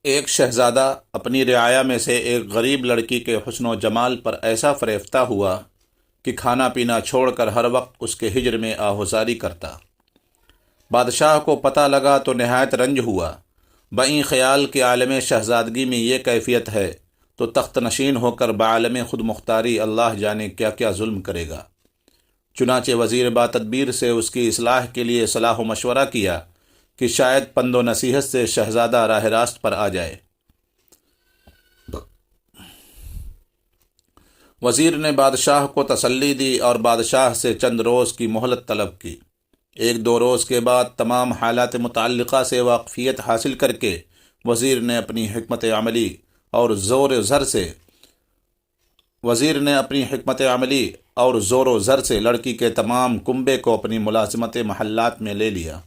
ایک شہزادہ اپنی رعایا میں سے ایک غریب لڑکی کے حسن و جمال پر ایسا فریفتہ ہوا کہ کھانا پینا چھوڑ کر ہر وقت اس کے ہجر میں آہوزاری کرتا۔ بادشاہ کو پتہ لگا تو نہایت رنج ہوا۔ بعیں خیال کے عالم شہزادگی میں یہ کیفیت ہے تو تخت نشین ہو کر بعالم خود مختاری اللہ جانے کیا کیا ظلم کرے گا۔ چنانچہ وزیر با تدبیر سے اس کی اصلاح کے لیے صلاح و مشورہ کیا کہ شاید پند و نصیحت سے شہزادہ راہ راست پر آ جائے۔ وزیر نے بادشاہ کو تسلی دی اور بادشاہ سے چند روز کی مہلت طلب کی۔ ایک دو روز کے بعد تمام حالات متعلقہ سے واقفیت حاصل کر کے وزیر نے اپنی حکمت عملی اور زور و زر سے لڑکی کے تمام کنبے کو اپنی ملازمت محلات میں لے لیا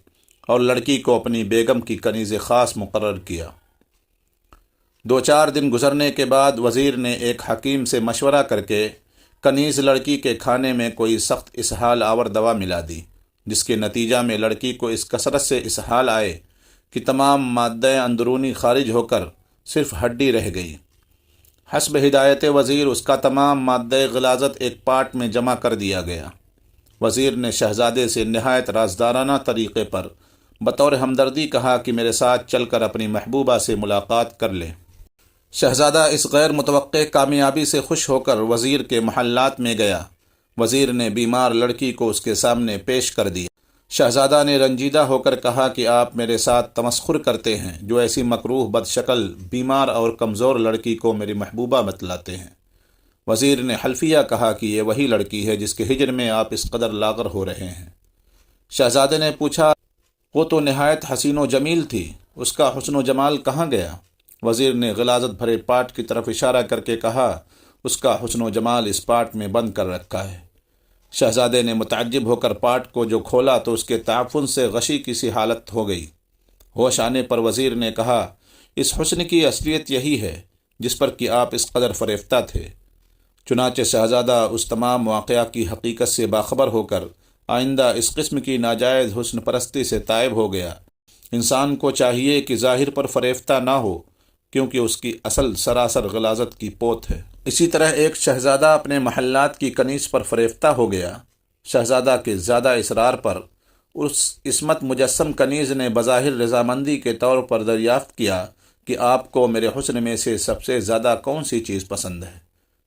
اور لڑکی کو اپنی بیگم کی کنیز خاص مقرر کیا۔ دو چار دن گزرنے کے بعد وزیر نے ایک حکیم سے مشورہ کر کے کنیز لڑکی کے کھانے میں کوئی سخت اسہال آور دوا ملا دی، جس کے نتیجہ میں لڑکی کو اس کثرت سے اسہال آئے کہ تمام مادہ اندرونی خارج ہو کر صرف ہڈی رہ گئی۔ حسب ہدایت وزیر اس کا تمام مادہ غلاظت ایک پاٹ میں جمع کر دیا گیا۔ وزیر نے شہزادے سے نہایت رازدارانہ طریقے پر بطور ہمدردی کہا کہ میرے ساتھ چل کر اپنی محبوبہ سے ملاقات کر لے۔ شہزادہ اس غیر متوقع کامیابی سے خوش ہو کر وزیر کے محلات میں گیا۔ وزیر نے بیمار لڑکی کو اس کے سامنے پیش کر دیا۔ شہزادہ نے رنجیدہ ہو کر کہا کہ آپ میرے ساتھ تمسخر کرتے ہیں جو ایسی مکروہ بد شکل بیمار اور کمزور لڑکی کو میری محبوبہ بتلاتے ہیں۔ وزیر نے حلفیہ کہا کہ یہ وہی لڑکی ہے جس کے ہجر میں آپ اس قدر لاغر ہو رہے ہیں۔ شہزادے نے پوچھا، وہ تو نہایت حسین و جمیل تھی، اس کا حسن و جمال کہاں گیا؟ وزیر نے غلاظت بھرے پاٹ کی طرف اشارہ کر کے کہا، اس کا حسن و جمال اس پاٹ میں بند کر رکھا ہے۔ شہزادے نے متعجب ہو کر پاٹ کو جو کھولا تو اس کے تعفن سے غشی کی سی حالت ہو گئی۔ ہوش آنے پر وزیر نے کہا، اس حسن کی اصلیت یہی ہے جس پر کہ آپ اس قدر فریفتہ تھے۔ چنانچہ شہزادہ اس تمام واقعہ کی حقیقت سے باخبر ہو کر آئندہ اس قسم کی ناجائز حسن پرستی سے تائب ہو گیا۔ انسان کو چاہیے کہ ظاہر پر فریفتہ نہ ہو، کیونکہ اس کی اصل سراسر غلاظت کی پوت ہے۔ اسی طرح ایک شہزادہ اپنے محلات کی کنیز پر فریفتہ ہو گیا۔ شہزادہ کے زیادہ اصرار پر اس عصمت مجسم کنیز نے بظاہر رضامندی کے طور پر دریافت کیا کہ آپ کو میرے حسن میں سے سب سے زیادہ کون سی چیز پسند ہے؟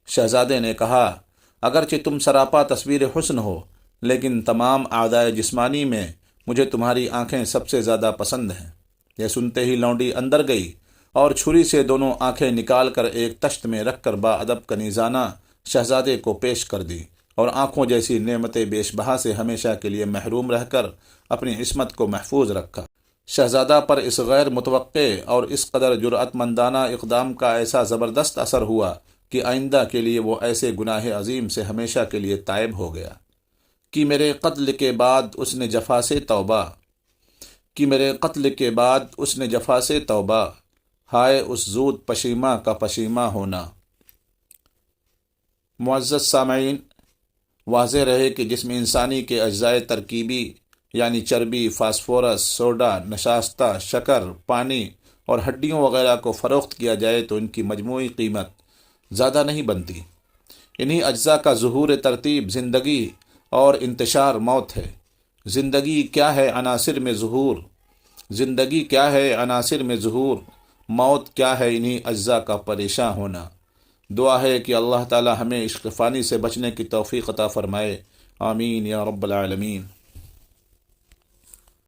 شہزادے نے کہا، اگرچہ تم سراپا تصویر حسن ہو، لیکن تمام اعضائے جسمانی میں مجھے تمہاری آنکھیں سب سے زیادہ پسند ہیں۔ یہ سنتے ہی لونڈی اندر گئی اور چھری سے دونوں آنکھیں نکال کر ایک تشت میں رکھ کر با ادب کنیزانہ شہزادے کو پیش کر دی اور آنکھوں جیسی نعمت بیش بہا سے ہمیشہ کے لیے محروم رہ کر اپنی عصمت کو محفوظ رکھا۔ شہزادہ پر اس غیر متوقع اور اس قدر جرأت مندانہ اقدام کا ایسا زبردست اثر ہوا کہ آئندہ کے لیے وہ ایسے گناہ عظیم سے ہمیشہ کے لیے تائب ہو گیا کہ میرے قتل کے بعد اس نے جفا سے توبہ، ہائے اس زود پشیماں کا پشیماں ہونا۔ معزز سامعین، واضح رہے کہ جسم انسانی کے اجزائے ترکیبی یعنی چربی، فاسفورس، سوڈا، نشاستہ، شکر، پانی اور ہڈیوں وغیرہ کو فروخت کیا جائے تو ان کی مجموعی قیمت زیادہ نہیں بنتی۔ انہی اجزاء کا ظہور ترتیب زندگی اور انتشار موت ہے۔ زندگی کیا ہے عناصر میں ظہور، موت کیا ہے انہی اجزاء کا پریشاں ہونا۔ دعا ہے کہ اللہ تعالی ہمیں عشق فانی سے بچنے کی توفیق عطا فرمائے، آمین یا رب العالمین۔